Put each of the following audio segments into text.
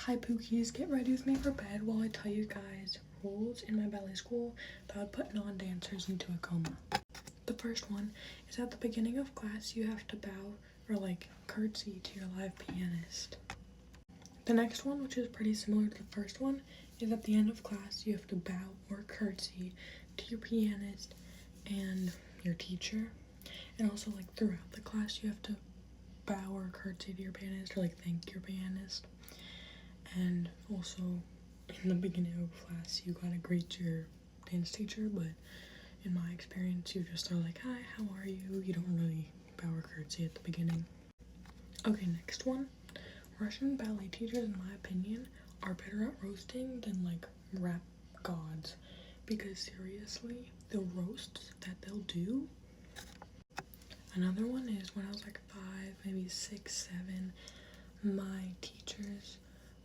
Hi Pookies, get ready with me for bed while I tell you guys rules in my ballet school that would put non-dancers into a coma. The first one is at the beginning of class you have to bow or like curtsy to your live pianist. The next one, which is pretty similar to the first one, is at the end of class you have to bow or curtsy to your pianist and your teacher. And also like throughout the class you have to bow or curtsy to your pianist or like thank your pianist. And also in the beginning of class you gotta greet your dance teacher, but in my experience you just are like, hi, how are you? You don't really bow or curtsy at the beginning. Okay, next one. Russian ballet teachers, in my opinion, are better at roasting than like rap gods, because seriously, the roasts that they'll do. Another one is when I was like 5, maybe 6, 7, my teachers,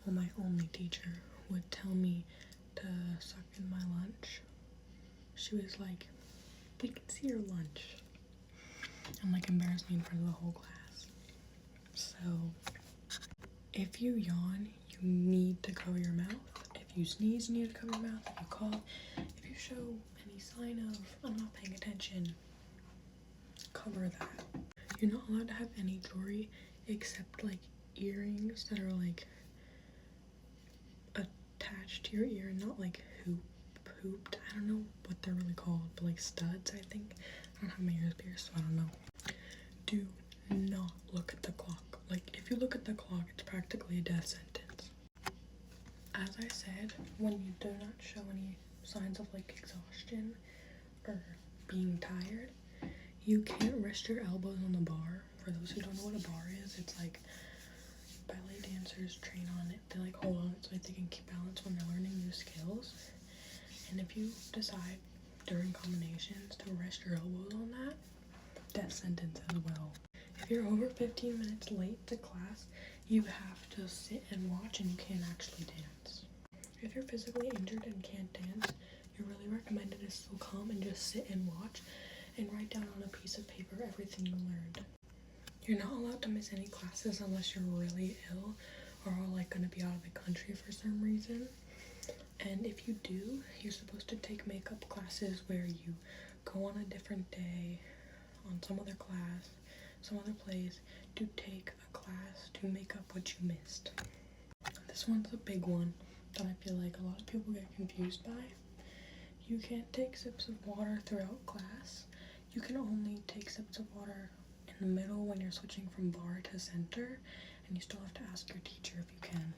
well, my only teacher would tell me to suck in my lunch. She was like, we can see your lunch, and like embarrass me in front of the whole class. So if you yawn, you need to cover your mouth. If you sneeze, you need to cover your mouth. If you cough, if you show any sign of I'm not paying attention, cover that. You're not allowed to have any jewelry except like earrings that are like attached to your ear, not like hooped. I don't know what they're really called, but like studs, I think. I don't have my ears pierced, so I don't know. Do not look at the clock. Like, if you look at the clock, it's practically a death sentence. As I said, when you do not show any signs of like exhaustion or being tired, you can't rest your elbows on the bar. For those who don't know what a bar is, it's like ballet dancers train on it. They like hold on it so that they can keep balance when they're learning new skills. And if you decide during combinations to rest your elbows on that, death sentence as well. If you're over 15 minutes late to class, you have to sit and watch and you can't actually dance. If you're physically injured and can't dance, you're really recommended to still come and just sit and watch and write down on a piece of paper everything you learned. You're not allowed to miss any classes unless you're really ill or are like gonna be out of the country for some reason. And if you do, you're supposed to take makeup classes where you go on a different day, on some other class, some other place, to take a class to make up what you missed. This one's a big one that I feel like a lot of people get confused by. You can't take sips of water throughout class. You can only take sips of water in the middle when you're switching from bar to center, and you still have to ask your teacher if you can.